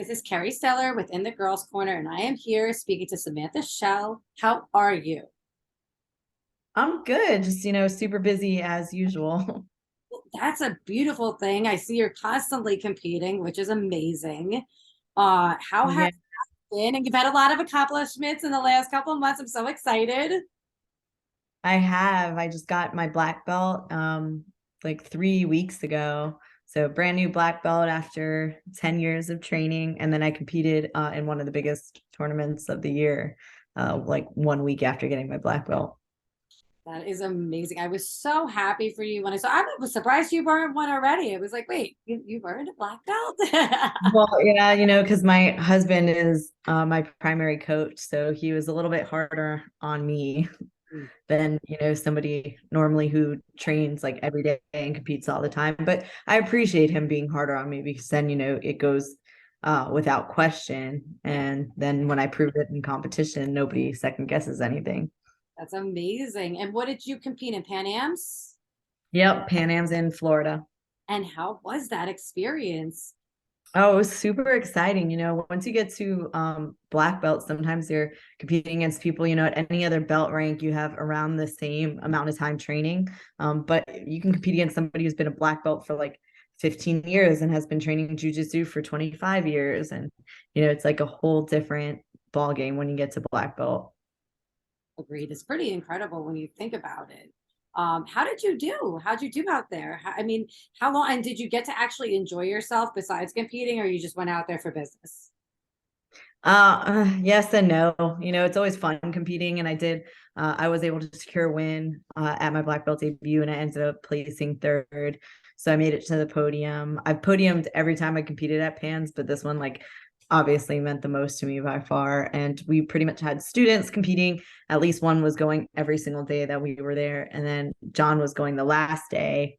This is Kerry Stellar within the Girls Corner, and I am here speaking to Samantha Schell. How are you? I'm good. Just, super busy as usual. Well, that's a beautiful thing. I see you're constantly competing, which is amazing. How has Yeah, it been? And you've had a lot of accomplishments in the last couple of months. I'm so excited. I have. I just got my black belt like 3 weeks ago. So brand new black belt after 10 years of training. And then I competed in one of the biggest tournaments of the year, like 1 week after getting my black belt. That is amazing. I was so happy for you when I saw. I was surprised you weren't one already. It was like, wait, you earned a black belt? Well, yeah, because my husband is my primary coach, so he was a little bit harder on me than somebody normally who trains like every day and competes all the time. But I appreciate him being harder on me because then it goes without question, and then when I prove it in competition, nobody second guesses anything. That's amazing. And what did you compete in Pan Am's? Yep, Pan Am's in Florida. And how was that experience? Oh, it was super exciting. Once you get to black belts, sometimes you're competing against people, at any other belt rank, you have around the same amount of time training. But you can compete against somebody who's been a black belt for like 15 years and has been training jujitsu for 25 years. And, it's like a whole different ball game when you get to black belt. Agreed. It's pretty incredible when you think about it. How did you do? How'd you do out there? I mean, how long, and did you get to actually enjoy yourself besides competing, or you just went out there for business? Yes and no. It's always fun competing, and I was able to secure a win at my black belt debut, and I ended up placing third. So I made it to the podium. I've podiumed every time I competed at Pans, but this one, like, obviously meant the most to me by far. And we pretty much had students competing. At least one was going every single day that we were there, and then John was going the last day.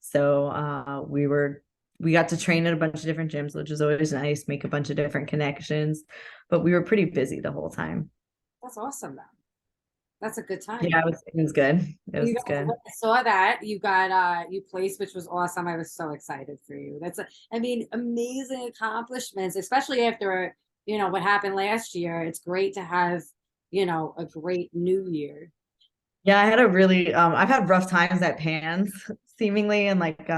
So we got to train at a bunch of different gyms, which is always nice, make a bunch of different connections. But we were pretty busy the whole time. That's awesome, though. That's a good time. Yeah, it was good. It You was got, good. I saw that you got you placed, which was awesome. I was so excited for you. I mean, amazing accomplishments, especially after what happened last year. It's great to have a great new year. Yeah, I've had rough times at Pans seemingly, and like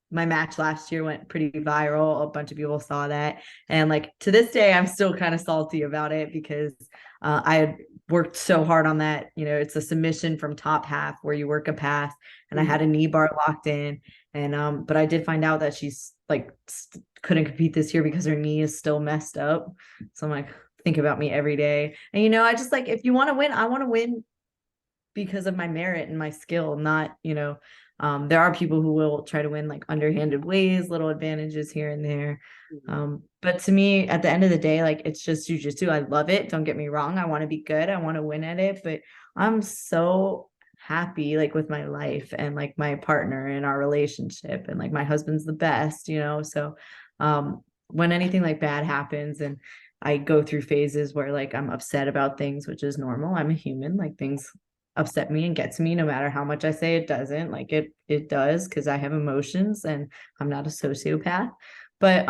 my match last year went pretty viral. A bunch of people saw that. And like to this day, I'm still kind of salty about it because I had worked so hard on that. It's a submission from top half where you work a pass, and I Mhm. had a knee bar locked in. And but I did find out that she's like couldn't compete this year because her knee is still messed up. So I'm like, think about me every day. And I just like, if you want to win, I want to win because of my merit and my skill, not, there are people who will try to win like underhanded ways, little advantages here and there. But to me, at the end of the day, like it's just jujitsu. I love it. Don't get me wrong. I want to be good. I want to win at it, but I'm so happy like with my life and like my partner and our relationship, and like my husband's the best. So when anything like bad happens, and I go through phases where like I'm upset about things, which is normal. I'm a human. Like things upset me and get to me no matter how much I say it doesn't. Like it does because I have emotions and I'm not a sociopath. But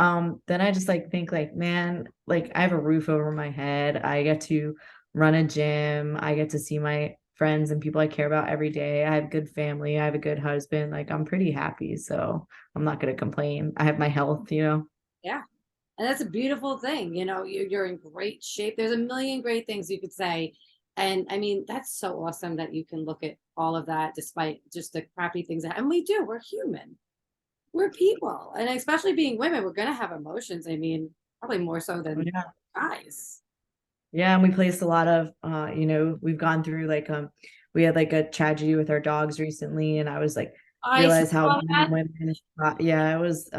then I just like think like, man, like I have a roof over my head. I get to run a gym. I get to see my friends and people I care about every day. I have good family. I have a good husband. Like I'm pretty happy. So I'm not gonna complain. I have my health. Yeah. And that's a beautiful thing. You're in great shape. There's a million great things you could say. And I mean, that's so awesome that you can look at all of that despite just the crappy things and we do. We're human. We're people. And especially being women, we're gonna have emotions. I mean, probably more so than Yeah. guys. Yeah, and we placed a lot of we've gone through like we had like a tragedy with our dogs recently, and I was like I realize how saw men and that. women yeah, it was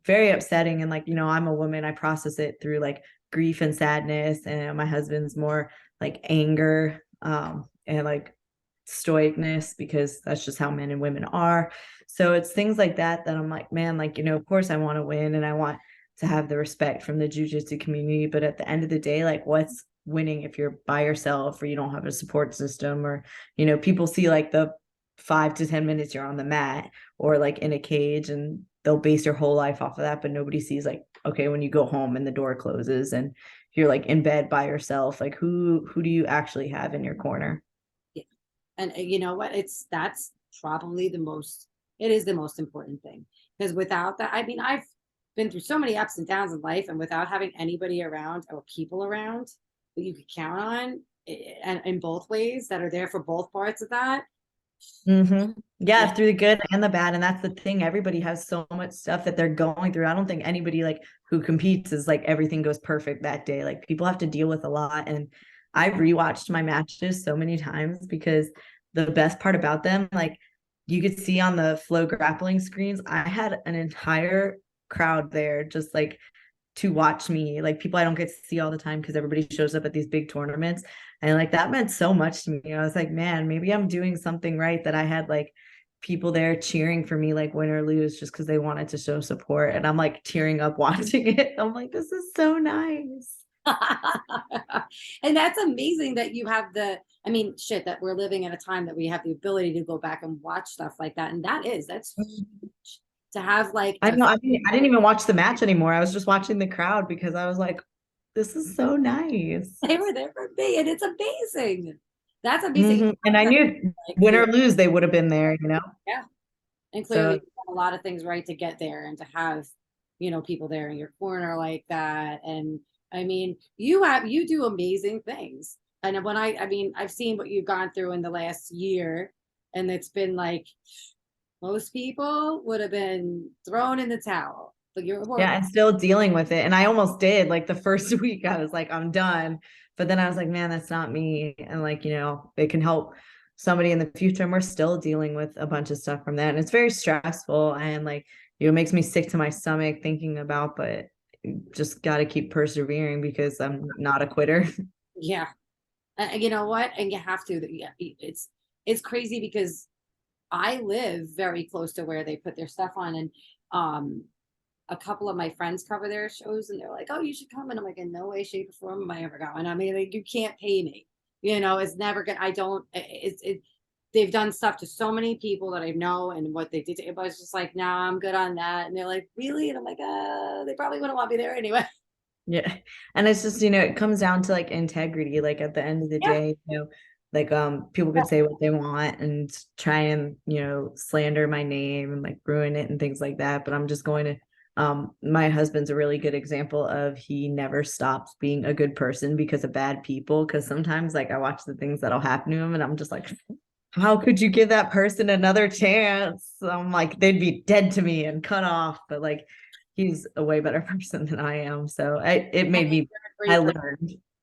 very upsetting. And like, I'm a woman, I process it through like grief and sadness, and my husband's more like anger and like stoicness, because that's just how men and women are. So it's things like that I'm like, man, like, of course I want to win and I want to have the respect from the jujitsu community. But at the end of the day, like, what's winning if you're by yourself or you don't have a support system? Or, people see like the 5 to 10 minutes you're on the mat or like in a cage, and they'll base your whole life off of that, but nobody sees like, okay, when you go home and the door closes and you're like in bed by yourself, like who do you actually have in your corner? Yeah. And you know what? That's probably it is the most important thing. Because without that, I mean, I've been through so many ups and downs in life, and without having anybody around or people around that you could count on, and in both ways that are there for both parts of that. Mm-hmm. Yeah. Yeah, through the good and the bad. And that's the thing. Everybody has so much stuff that they're going through. I don't think anybody like who competes is like everything goes perfect that day. Like people have to deal with a lot. And I've rewatched my matches so many times because the best part about them, like you could see on the flow grappling screens, I had an entire crowd there just like to watch me, like people I don't get to see all the time because everybody shows up at these big tournaments. And like that meant so much to me. I was like, man, maybe I'm doing something right that I had like people there cheering for me, like win or lose, just because they wanted to show support. And I'm like tearing up watching it. I'm like, this is so nice. And that's amazing that you have I mean, shit, that we're living in a time that we have the ability to go back and watch stuff like that. And that's huge to have like I know. I didn't even watch the match anymore. I was just watching the crowd because I was like, this is so nice. they were there for me, and it's amazing. That's amazing. Mhm. And I knew Like, win or lose, they would have been there, you know? yeah. And clearly So you've done a lot of things right to get there and to have, people there in your corner like that. And I mean, you do amazing things. And I mean, I've seen what you've gone through in the last year, and it's been like most people would have been thrown in the towel. But yeah, and still dealing with it. And I almost did like the first week, I was like, I'm done. But then I was like, man, that's not me. And like, it can help somebody in the future. And we're still dealing with a bunch of stuff from that. And it's very stressful and like, it makes me sick to my stomach thinking about, but just got to keep persevering because I'm not a quitter. yeah. And you know what? And you have to. Yeah, it's crazy because I live very close to where they put their stuff on, and um a couple of my friends cover their shows, and they're like, "Oh, you should come." And I'm like, "In no way, shape, or form am I ever going." I mean, like, you can't pay me. It's never good. I don't. It. They've done stuff to so many people that I know, and what they did to it. But I was just like, "Nah, I'm good on that." And they're like, "Really?" And I'm like, they probably wouldn't want me there anyway." Yeah. And it's just, it comes down to like integrity. Like at the end of the Yeah. day, like people could say what they want and try and, slander my name and like ruin it and things like that. But I'm just going to my husband's a really good example of he never stops being a good person because of bad people. Cause sometimes like I watch the things that'll happen to him and I'm just like, how could you give that person another chance? I'm like, they'd be dead to me and cut off. But like, he's a way better person than I am. So it I made mean, me, you're I a great person.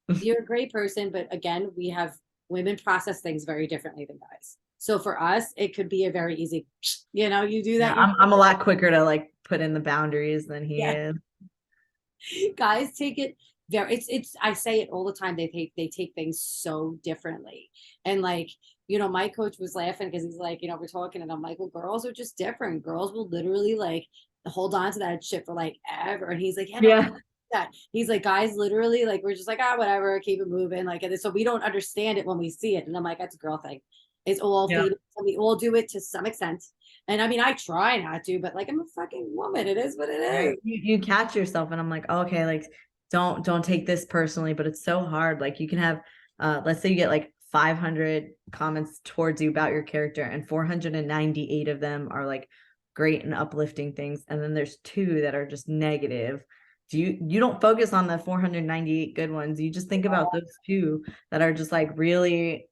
learned. You're a great person, but again, we have women process things very differently than guys. So for us, it could be a very easy, you do Yeah, that. You're I'm a lot quicker to like put in the boundaries than he yeah. is. Guys take it very. It's. I say it all the time. They take things so differently, and like my coach was laughing because he's like, we're talking, and I'm like, well, girls are just different. Girls will literally like hold on to that shit for like ever, and he's like, yeah, no, I Yeah. don't like that. He's like, guys, literally, like we're just like, whatever, keep it moving, like, and so we don't understand it when we see it, and I'm like, that's a girl thing. It's all Yeah. female. We all do it to some extent. And I mean, I try not to, but like I'm a fucking woman. It is what it is. Right. You catch yourself and I'm like, oh, okay, like don't take this personally, but it's so hard. Like you can have let's say you get like 500 comments towards you about your character and 498 of them are like great and uplifting things and then there's two that are just negative. You don't focus on the 498 good ones. You just think about those two that are just like really,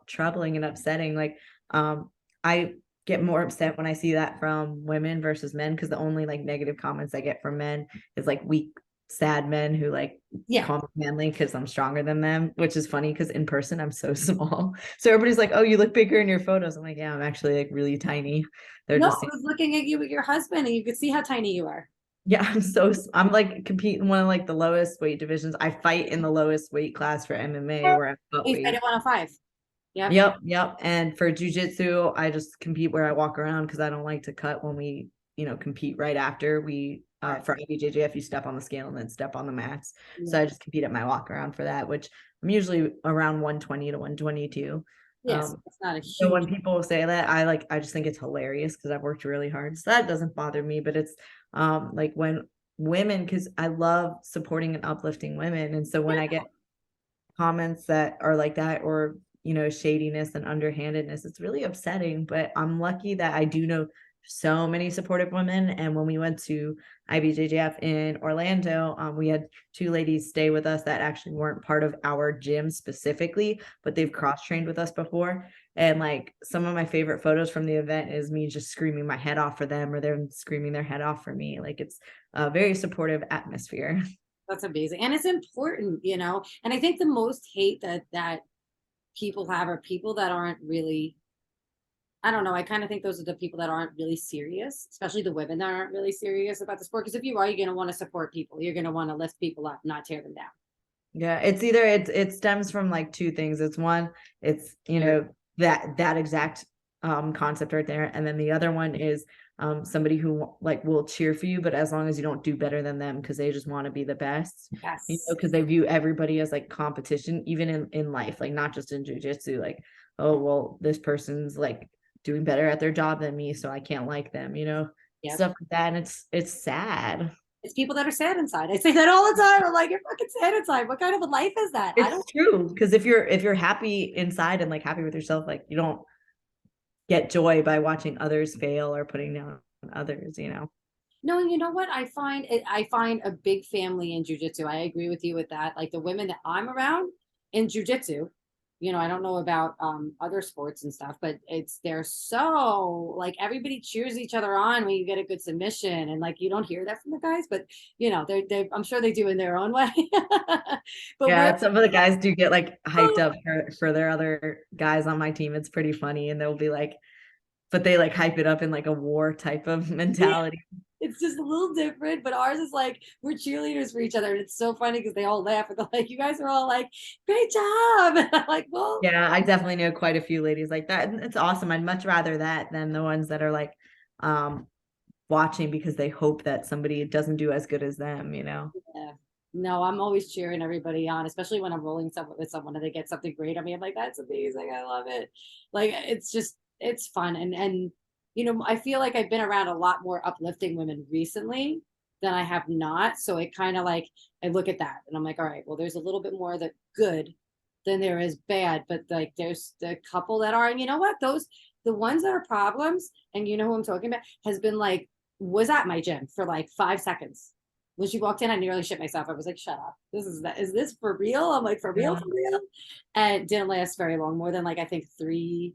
troubling and upsetting. Like I get more upset when I see that from women versus men because the only like negative comments I get from men is like weak, sad men who like Yeah. call me manly because I'm stronger than them, which is funny because in person I'm so small. So everybody's like, "Oh, you look bigger in your photos." I'm like, "Yeah, I'm actually like really tiny." They're No, just I was looking at you with your husband, and you could see how tiny you are. yeah, I'm like competing in one of like the lowest weight divisions. I fight in the lowest weight class for MMA where I'm cut He's weight. at 105. Yep. Yep, yep. And for jujitsu, I just compete where I walk around because I don't like to cut when we, compete right after we Right. for IBJJF, you step on the scale and then step on the mats. So Yeah. I just compete at my walk around for that, which I'm usually around 120 to 122. Yes, it's not a So when huge. people say that, I just think it's hilarious because I've worked really hard. So that doesn't bother me, but it's like when women, because I love supporting and uplifting women. And so when I get comments that are like that, or shadiness and underhandedness, it's really upsetting. But I'm lucky that I do know so many supportive women. And when we went to IBJJF in Orlando, we had two ladies stay with us that actually weren't part of our gym specifically, but they've cross-trained with us before. And like some of my favorite photos from the event is me just screaming my head off for them, or them screaming their head off for me. Like it's a very supportive atmosphere. That's amazing. And it's important, and I think the most hate that people have are people that aren't really, I don't know, I kind of think those are the people that aren't really serious, especially the women that aren't really serious about the sport. Because if you are, you're going to want to support people. You're going to want to lift people up, not tear them down. Yeah, it's either it stems from like two things. It's one, it's that exact concept right there. And then the other one is somebody who like will cheer for you, but as long as you don't do better than them, because they just want to be the best. Yes. Because they view everybody as like competition, even in life, like not just in jujitsu, like, oh well, this person's like doing better at their job than me, so I can't like them, Yep. stuff like that. And it's sad. It's people that are sad inside. I say that all the time. I'm like, you're fucking sad inside. What kind of a life is that? I It's don't. true, because if you're happy inside and like happy with yourself, like you don't get joy by watching others fail or putting down others. No, you know what? I find a big family in jujitsu. I agree with you with that. Like the women that I'm around in jujitsu, I don't know about other sports and stuff, but they're so like everybody cheers each other on when you get a good submission, and like you don't hear that from the guys, but they I'm sure they do in their own way. But we're Yeah, some of the guys do get like hyped up for their other guys on my team. It's pretty funny, and they'll be like, but they like hype it up in like a war type of mentality. it's just a little different, but ours is like we're cheerleaders for each other, and it's so funny because they all laugh and they're like, "You guys are all like, great job!" And I'm like, "Well, Yeah, I definitely know quite a few ladies like that, and it's awesome. I'd much rather that than the ones that are like um watching because they hope that somebody doesn't do as good as them. yeah." No, I'm always cheering everybody on, especially when I'm rolling someone with someone and they get something great. I mean, I'm like, "That's amazing! I love it!" Like it's fun, and I feel like I've been around a lot more uplifting women recently than I have not. So it kind of like I look at that and I'm like, all right, well, there's a little bit more of the good than there is bad, but like there's the couple that are, and you know what? The ones that are problems, and you know who I'm talking about, has been like, was at my gym for like 5 seconds. When she walked in, I nearly shit myself. I was like, shut up. Is this for real? I'm like, for real, Yeah. for real. And it didn't last very long, more than like I think 3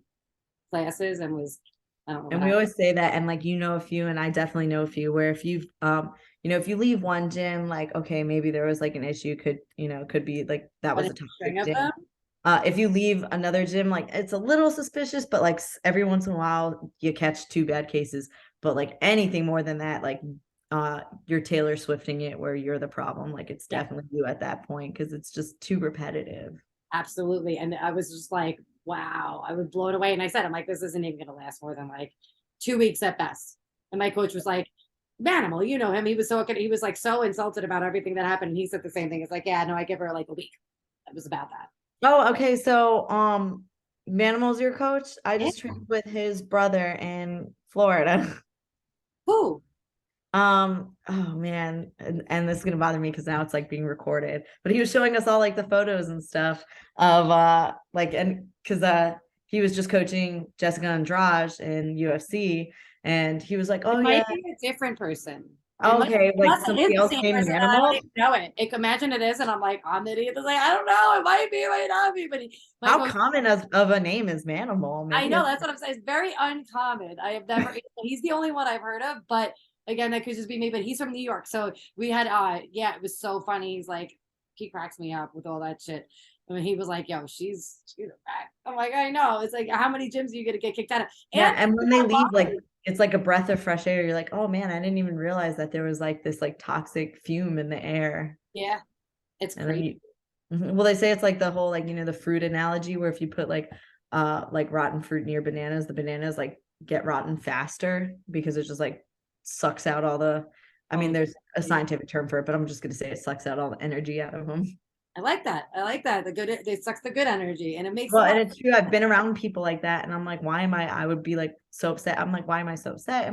classes, and was, I don't know And what we happened. always say that, and like a few, and I definitely know a few where if you've if you leave one gym, like okay, maybe there was like an issue, could be like that But was a a string toxic of them. gym. If you leave another gym, like it's a little suspicious, but like every once in a while you catch two bad cases. But like anything more than that, like you're Taylor Swifting it where you're the problem. Like it's Yeah, definitely you at that point because it's just too repetitive. absolutely. And I was just like, wow, I was blown away. And I said, I'm like, this isn't even going to last more than like 2 weeks at best. And my coach was like, Manimal, you know him. He was like so insulted about everything that happened. And he said the same thing. It's like, yeah, no, I give her like a week. It was about that. Oh, okay. So, Manimal's your coach? I Yeah. just trained with his brother in Florida. Who? Oh man, and this is gonna bother me because now it's like being recorded. But he was showing us all like the photos and stuff of like and because he was just coaching Jessica Andrade in UFC, and he was like, It "Oh yeah, might be a different person. okay," like Unless it is somebody the else same named person and I don't Manimal. even know it. Imagine it is, and I'm like, I'm the idiot. That's like, I don't know. It might be, it might not be. But my How coach, common of a name is Manimal? I Maybe know it's that's what I'm saying. It's very uncommon. I have never. He's the only one I've heard of, but again, that could just be me. But he's from New York, so we had. Yeah, it was so funny. He's like, he cracks me up with all that shit. I mean, he was like, "Yo, she's a crack." I'm like, I know. It's like, how many gyms are you gonna get kicked out of? Yeah, And and when they leave, like it's like a breath of fresh air. You're like, oh man, I didn't even realize that there was like this like toxic fume in the air. yeah, it's And then crazy. well, they say it's like the whole like the fruit analogy where if you put like rotten fruit near bananas, the bananas like get rotten faster because it just like sucks out all the. I mean, Oh, there's a scientific term for it, but I'm just gonna say it sucks out all the energy out of them. I like that. I like that. The good, it sucks the good energy and it makes Well, them and up. it's true. I've been around people like that, and I'm like, why am I would be like so upset. I'm like, why am I so upset?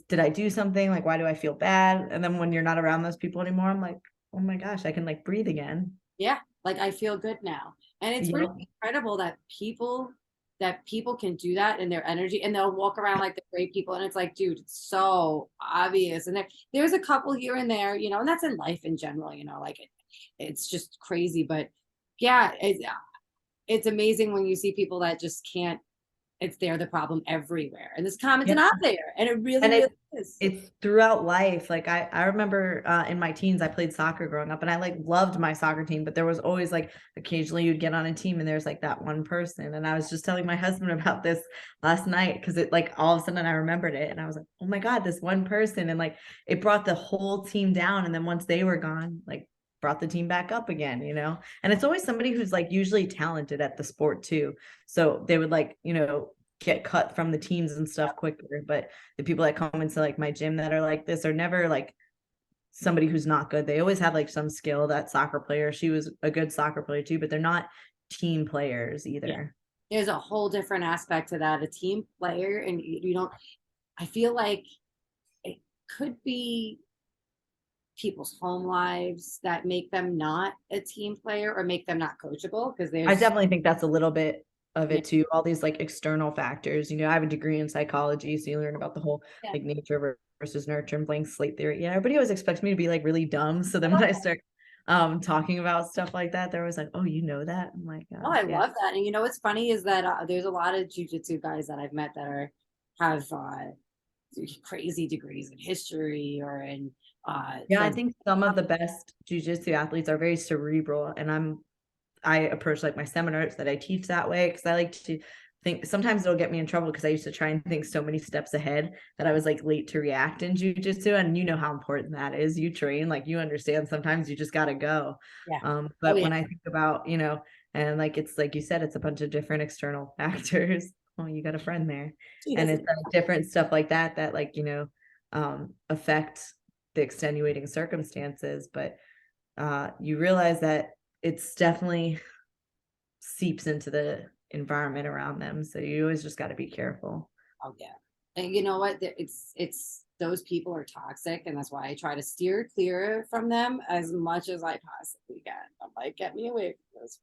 Did I do something? Like, why do I feel bad? And then when you're not around those people anymore, I'm like, oh my gosh, I can like breathe again. Yeah. Like I feel good now. And it's really Yep. incredible that people can do that in their energy and they'll walk around like the great people. And it's like, dude, it's so obvious. And there's a couple here and there, and that's in life in general, like it's just crazy. But yeah, it's amazing when you see people that just can't, they're the problem everywhere. And this comment's Yep. not there. And it really, And really is. it's throughout life. Like I remember in my teens, I played soccer growing up and I like loved my soccer team, but there was always like occasionally you'd get on a team and there's like that one person. And I was just telling my husband about this last night because it like all of a sudden I remembered it and I was like, oh my God, this one person. And like it brought the whole team down. And then once they were gone, like brought the team back up again, And it's always somebody who's like usually talented at the sport too. So they would like, get cut from the teams and stuff quicker. But the people that come into like my gym that are like this are never like somebody who's not good. They always have like some skill. That soccer player, she was a good soccer player too, but they're not team players Yeah. either. There's a whole different aspect to that. A team player, and you don't, I feel like it could be people's home lives that make them not a team player or make them not coachable because I there's, definitely think that's a little bit of yeah, it too. All these like external factors. I have a degree in psychology, so you learn about the whole yeah. like nature versus nurture and blank slate theory. Yeah, everybody always expects me to be like really dumb. So then when I start talking about stuff like that, they're always like, "Oh, you know that?" I'm like, Oh, I yeah. love that. And what's funny is that there's a lot of jujitsu guys that I've met that have crazy degrees in history or in Yeah, I like, think some of the best jujitsu athletes are very cerebral, and I approach like my seminars that I teach that way because I like to think sometimes it'll get me in trouble because I used to try and think so many steps ahead that I was like late to react in jujitsu, and you know how important that is. You train, like you understand sometimes you just gotta go. yeah. Oh But yeah. when I think about, and like it's like you said, it's a bunch of different external factors. Oh, you got a friend there. Gee, And this is it's different stuff like that that like, affect the extenuating circumstances. But you realize that it's definitely seeps into the environment around them. So you always just got to be careful. oh yeah. And you know what? It's those people are toxic, and that's why I try to steer clear from them as much as I possibly can. I'm like, get me away from this.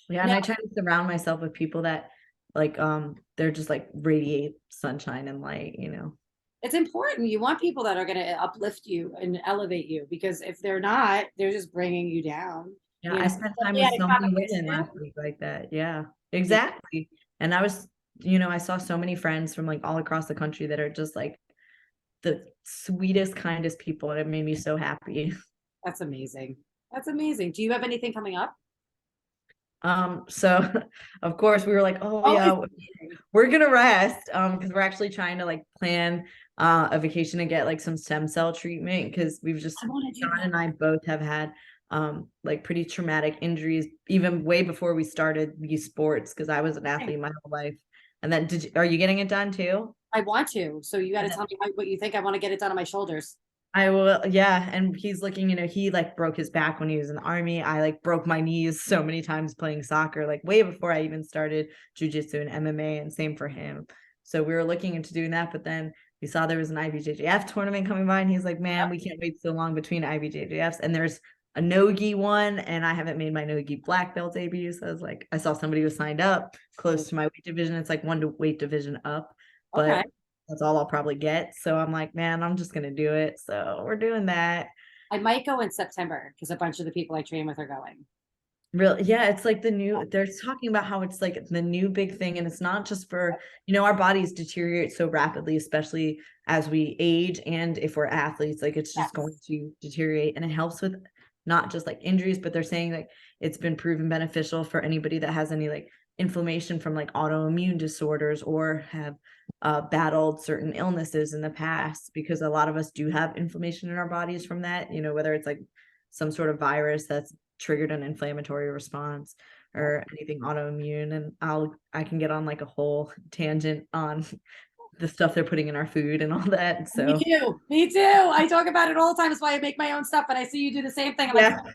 Yeah, and Now, I try to surround myself with people that like they're just like radiate sunshine and light. it's important. You want people that are going to uplift you and elevate you because if they're not, they're just bringing you down. Yeah, I spent time Especially with at a so many women competition. last week like that. Yeah, Yeah, exactly. And I saw so many friends from like all across the country that are just like the sweetest, kindest people, and it made me so happy. that's amazing. That's amazing. Do you have anything coming up? So of course we were like, oh Always yeah, we're gonna rest because we're actually trying to like plan a vacation and get like some stem cell treatment because we've just I want to do John that. and I both have had like pretty traumatic injuries even way before we started these sports because I was an athlete my whole life. And then are you getting it done too? I want to. So you got to And then tell me what you think. I want to get it done on my shoulders. I will, yeah. And he's looking, he like broke his back when he was in the army. I like broke my knees so many times playing soccer, like way before I even started jujitsu and MMA, and same for him. So we were looking into doing that, but then we saw there was an IBJJF tournament coming by, and he's like, man, we can't wait so long between IBJJFs. And there's a no-gi one, and I haven't made my no-gi black belt debut. So I was like, I saw somebody was signed up close to my weight division. It's like one weight division up, Okay. but that's all I'll probably get. So I'm like, man, I'm just gonna do it. So we're doing that. I might go in September because a bunch of the people I train with are going. Really, yeah, it's like they're talking about how it's like the new big thing. And it's not just for, our bodies deteriorate so rapidly, especially as we age. And if we're athletes, like it's just going Yes. to deteriorate. And it helps with not just like injuries, but they're saying like it's been proven beneficial for anybody that has any like inflammation from like autoimmune disorders or have battled certain illnesses in the past, because a lot of us do have inflammation in our bodies from that, whether it's like some sort of virus that's triggered an inflammatory response or anything autoimmune. And I can get on like a whole tangent on the stuff they're putting in our food and all that. Me So too. Me too. I talk about it all the time. That's why I make my own stuff. And I see you do the same thing. I'm like, yeah,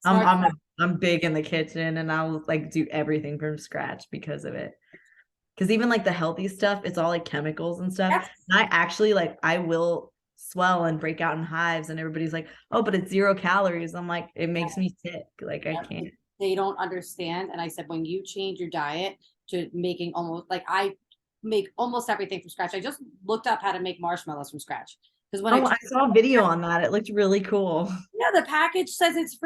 I'm Start. I'm big in the kitchen and I'll like do everything from scratch because of it. Because even like the healthy stuff, it's all like chemicals and stuff. Yes. And I actually like I will swell and break out in hives, and everybody's like, "Oh, but it's 0 calories." I'm like, it makes me sick. Like I can't. They don't understand. And I said, when you change your diet to making almost like I make almost everything from scratch. I just looked up how to make marshmallows from scratch. Because when I Oh, I saw a video on that. It looked really cool. yeah, the package says it's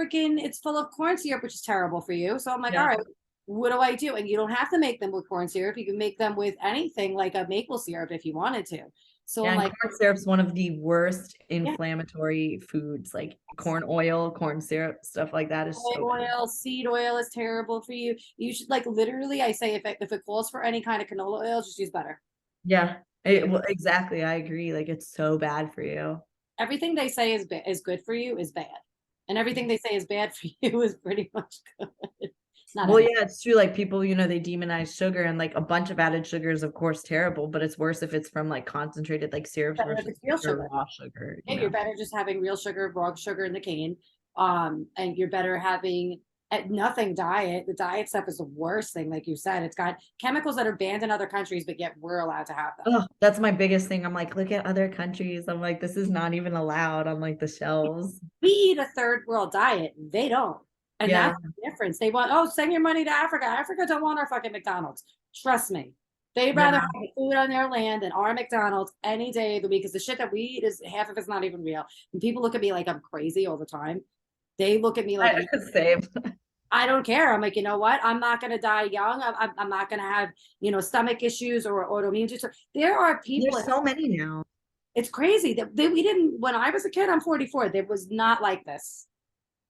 full of corn syrup, which is terrible for you. So I'm like, all Yeah. right, what do I do? And you don't have to make them with corn syrup. You can make them with anything like a maple syrup if you wanted to. So Yeah, I'm and like, corn syrup's one of the worst yeah, inflammatory foods. Like corn oil, corn syrup, stuff like that is so bad. oil, seed oil is terrible for you. You should like literally, I say if it calls for any kind of canola oil, just use butter. Yeah, You well, exactly. I agree. Like it's so bad for you. everything they say is good for you is bad. And everything they say is bad for you is pretty much good. Not Well, everything. yeah, it's true. Like people, they demonize sugar, and like a bunch of added sugar is of course terrible, but it's worse if it's from like concentrated like syrups Better if versus it's real pure sugar. raw sugar, Yeah, you're better just having real sugar, raw sugar in the cane. And you're better having at nothing diet. The diet stuff is the worst thing, like you said. It's got chemicals that are banned in other countries, but yet we're allowed to have them. Oh, that's my biggest thing. I'm like, look at other countries. I'm like, this is not even allowed on like the shelves. We eat a third world diet. They don't. And Yeah. that's the difference. They want, oh, send your money to Africa. Africa don't want our fucking McDonald's. Trust me. They'd rather Yeah. have the food on their land than our McDonald's any day of the week because the shit that we eat is half of it's not even real. And people look at me like I'm crazy all the time. They look at me like Same. I don't care. I'm like, you know what? I'm not going to die young. I'm not going to have, stomach issues or autoimmune disorder. There are people, There's so many now. it's crazy that we didn't, when I was a kid, I'm 44. It was not like this.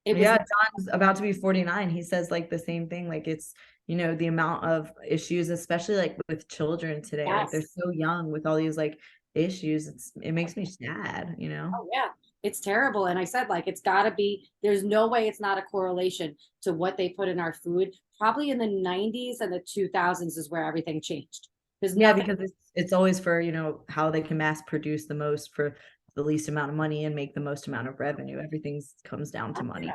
It was, Yeah, John's about to be 49. He says like the same thing. Like it's, the amount of issues, especially like with children today. Like they're yes. so young with all these like issues. It makes me sad. Oh, yeah. It's terrible. And I said, like, it's got to be, there's no way it's not a correlation to what they put in our food. Probably in the 90s and the 2000s is where everything changed. There's Yeah, nothing. because it's always for, how they can mass produce the most for the least amount of money and make the most amount of revenue. Everything comes down to money.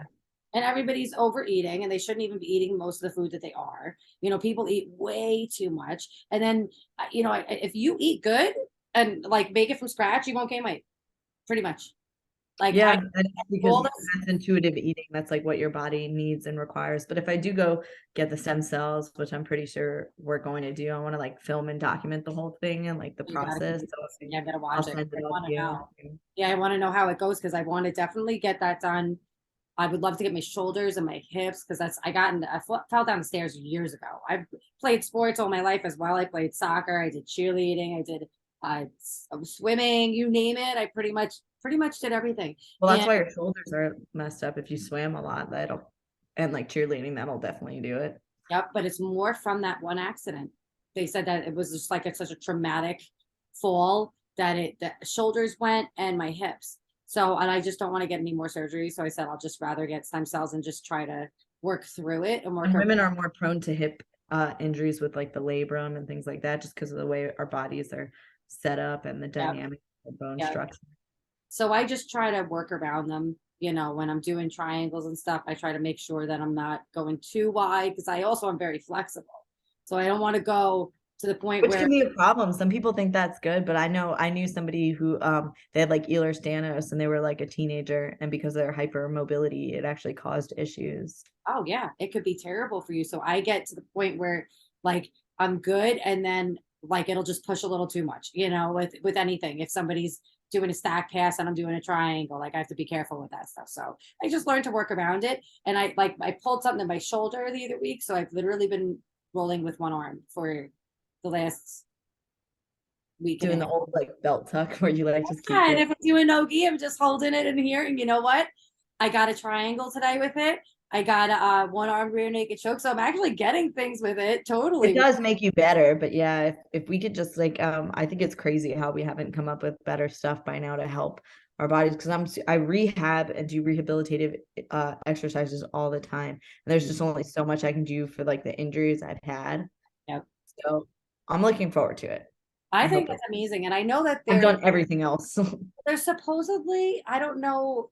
And everybody's overeating and they shouldn't even be eating most of the food that they are. People eat way too much. And then, if you eat good and like make it from scratch, you won't gain weight pretty much. Like Yeah, I that's because all this, that's intuitive eating. That's like what your body needs and requires. But if I do go get the stem cells, which I'm pretty sure we're going to do, I want to like film and document the whole thing and like the you gotta process. keep So yeah, I gotta I'll watch it. send I it all want to to you. know. Yeah, I want to know how it goes because I want to definitely get that done. I would love to get my shoulders and my hips because I fell down the stairs years ago. I've played sports all my life as well. I played soccer, I did cheerleading, I did swimming, you name it. I pretty much did everything. Well, that's And why your shoulders are messed up. If you swam a lot, and like cheerleading, that'll definitely do it. yep, but it's more from that one accident. They said that it was just like it's such a traumatic fall that the shoulders went and my hips. So, and I just don't want to get any more surgery. So I said I'll just rather get stem cells and just try to work through it and work And around. women are more prone to hip injuries with like the labrum and things like that, just because of the way our bodies are set up and the Yep, dynamic of bone yep. structure. So I just try to work around them. When I'm doing triangles and stuff, I try to make sure that I'm not going too wide because I also am very flexible. So I don't want to go to the point Which where can be a problem. Some people think that's good, but I knew somebody who they had like Ehlers-Danlos and they were like a teenager, and because of their hypermobility, it actually caused issues. oh yeah, it could be terrible for you. So I get to the point where like I'm good and then like it'll just push a little too much, with anything. If somebody's doing a stack pass and I'm doing a triangle, like I have to be careful with that stuff. So I just learned to work around it. And I pulled something in my shoulder the other week. So I've literally been rolling with one arm for the last week and a Doing the half. old like belt tuck where you like just keep Yeah, and it. if I'm doing nogi, I'm just holding it in here. And you know what? I got a triangle today with it. I got a one arm rear naked choke. So I'm actually getting things with it. It Totally. does make you better, but yeah, if we could just like I think it's crazy how we haven't come up with better stuff by now to help our bodies, because I rehab and do rehabilitative exercises all the time. And there's just only so much I can do for like the injuries I've had. Yep. So I'm looking forward to it. I I think hope that's amazing. And I know that I've done everything else. they're supposedly, I don't know,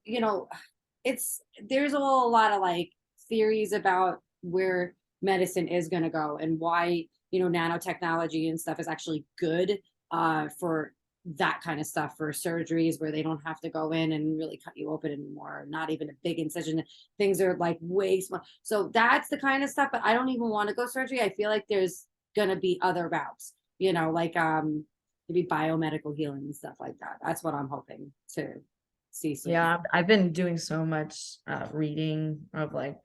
there's a lot of like theories about where medicine is going to go and why, nanotechnology and stuff is actually good for that kind of stuff, for surgeries where they don't have to go in and really cut you open anymore, not even a big incision. Things are like way small. So that's the kind of stuff, but I don't even want to go surgery. I feel like there's going to be other routes, like maybe biomedical healing and stuff like that. That's what I'm hoping to see soon. Yeah, I've been doing so much reading of like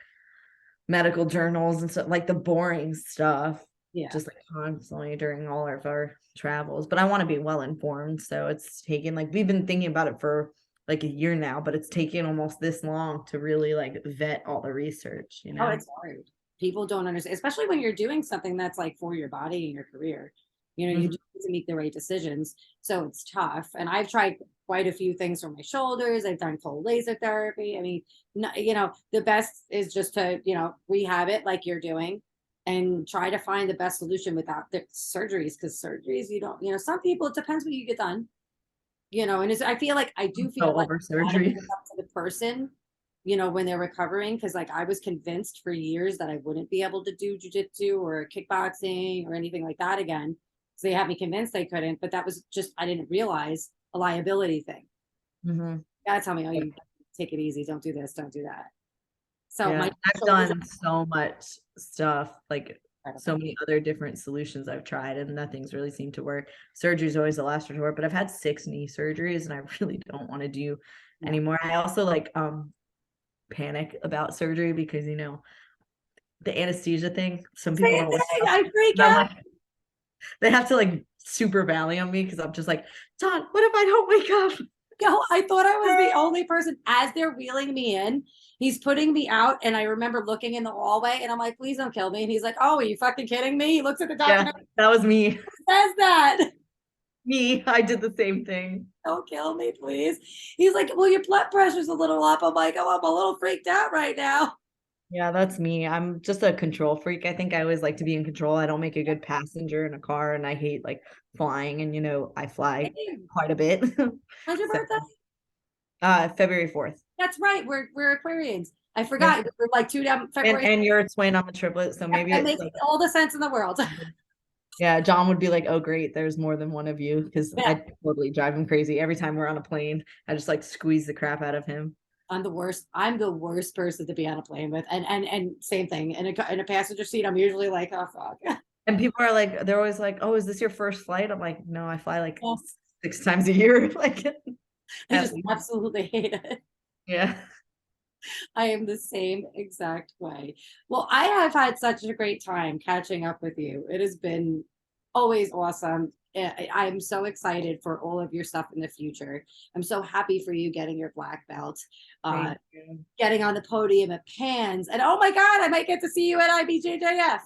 medical journals and stuff, like the boring stuff, Yeah. just like constantly during all of our travels. But I want to be well informed. So it's taken, like, we've been thinking about it for like a year now, but it's taken almost this long to really like vet all the research, Oh, it's hard. People don't understand, especially when you're doing something that's like for your body and your career. You Mhm. do need to make the right decisions. So it's tough. And I've tried quite a few things for my shoulders. I've done cold laser therapy. I mean, the best is just to, rehab it like you're doing and try to find the best solution without the surgeries, because surgeries, you don't, some people, it depends what you get done, and I feel like I do feel So like over a lot of it surgery. is up to the person, when they're recovering. Cause like I was convinced for years that I wouldn't be able to do jujitsu or kickboxing or anything like that again. So they had me convinced I couldn't, but that was just, I didn't realize a liability thing. Mhm. You gotta tell me, oh, you take it easy. Don't do this. Don't do that. So Yeah, my I've shoulders done so much stuff, like are so incredible. many other different solutions I've tried, and nothing's really seemed to work. Surgery is always the last resort, but I've had 6 knee surgeries, and I really don't want to do No. anymore. I also like panic about surgery because the anesthesia thing. Some people Same don't like thing. stuff, I freak and I'm out. like, they have to like super valley on me because I'm just like, Don, what if I don't wake up? Yo, I thought I was the only person as they're wheeling me in. He's putting me out, and I remember looking in the hallway, and I'm like, "Please don't kill me." And he's like, "Oh, are you fucking kidding me?" He looks at the doctor Yeah, and that was me. says that. Me, I did the same thing. Don't kill me, please. He's like, "Well, your blood pressure's a little up." I'm like, "Oh, I'm a little freaked out right now." Yeah, that's me. I'm just a control freak. I think I always like to be in control. I don't make a good passenger in a car, and I hate like flying, and I fly Hey, quite a bit. when's your So, birthday? February 4th. That's right. We're Aquarians. I Yeah. forgot. We're like two down And February. and you're a twin, I'm a triplet, so maybe That it's makes like, all the sense in the world. yeah, John would be like, "Oh, great, there's more than one of you," because Yeah. I totally drive him crazy every time we're on a plane. I just like squeeze the crap out of him. I'm the worst. I'm the worst person to be on a plane with, and same thing. In a passenger seat, I'm usually like, oh fuck. And people are like, they're always like, "Oh, is this your first flight?" I'm like, "No, I fly like Yeah, 6 times a year." Like, I at just least. absolutely hate it. Yeah. I am the same exact way. Well, I have had such a great time catching up with you. It has been always awesome. I'm so excited for all of your stuff in the future. I'm so happy for you getting your black belt, uh, Thank you. getting on the podium at Pans, and oh my God, I might get to see you at IBJJF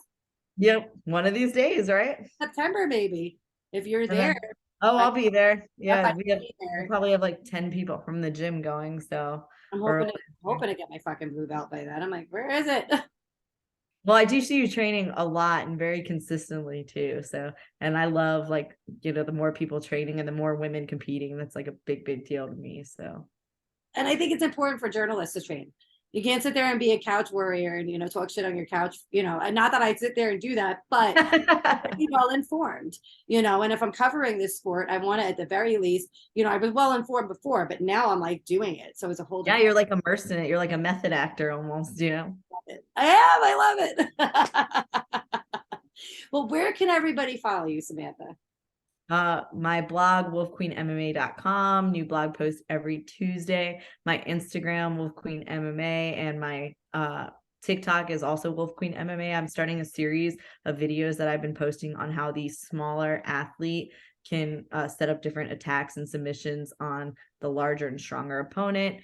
Yep, one of these days, right? September, maybe if you're And there. then, oh, I, I'll be there. if I Yeah, can be we'll there. probably have like 10 people from the gym going, so I'm we're hoping to get my fucking blue belt by then. I'm like, where is it? well, I do see you training a lot and very consistently too. So, and I love like, the more people training and the more women competing, that's like a big, big deal to me. So, And I think it's important for journalists to train. You can't sit there and be a couch warrior and talk shit on your couch, and not that I sit there and do that, but be well informed, and if I'm covering this sport, I want to at the very least, I was well informed before, but now I'm like doing it. So it's a whole yeah, different you're like immersed in it. You're like a method actor almost. I love it. Well, where can everybody follow you, Samantha? My blog, wolfqueenmma.com, new blog post every Tuesday. My Instagram, wolfqueen MMA, and my TikTok is also wolfqueen MMA. I'm starting a series of videos that I've been posting on how the smaller athlete can set up different attacks and submissions on the larger and stronger opponent.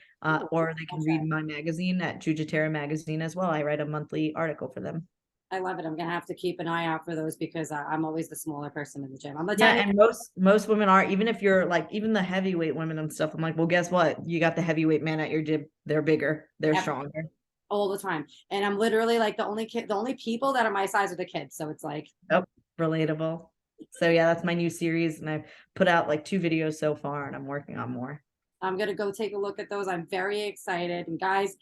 Or they can read my magazine at Jujitera Magazine as well. I write a monthly article for them. I love it. I'm gonna have to keep an eye out for those because I'm always the smaller person in the gym. I'm the Yeah, tiny. and most women are, even if you're like even the heavyweight women and stuff. I'm like, well, guess what? You got the heavyweight man at your gym. They're bigger, they're stronger. All the time. And I'm literally like the only people that are my size are the kids. So it's like, Yep, relatable. So yeah, that's my new series, and I've put out like 2 videos so far, and I'm working on more. I'm gonna go take a look at those. I'm very excited. And guys,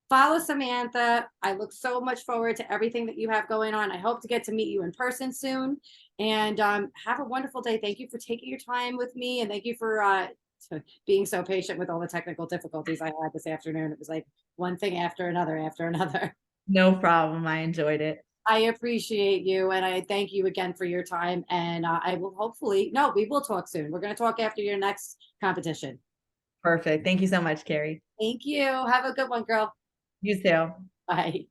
follow Samantha. I look so much forward to everything that you have going on. I hope to get to meet you in person soon. And have a wonderful day. Thank you for taking your time with me, and thank you for being so patient with all the technical difficulties I had this afternoon. It was like one thing after another after another. No problem. I enjoyed it. I appreciate you, and I thank you again for your time. And I will hopefully, no, we will talk soon. We're going to talk after your next competition. Perfect. Thank you so much, Kerry. Thank you. Have a good one, girl. You too. Bye.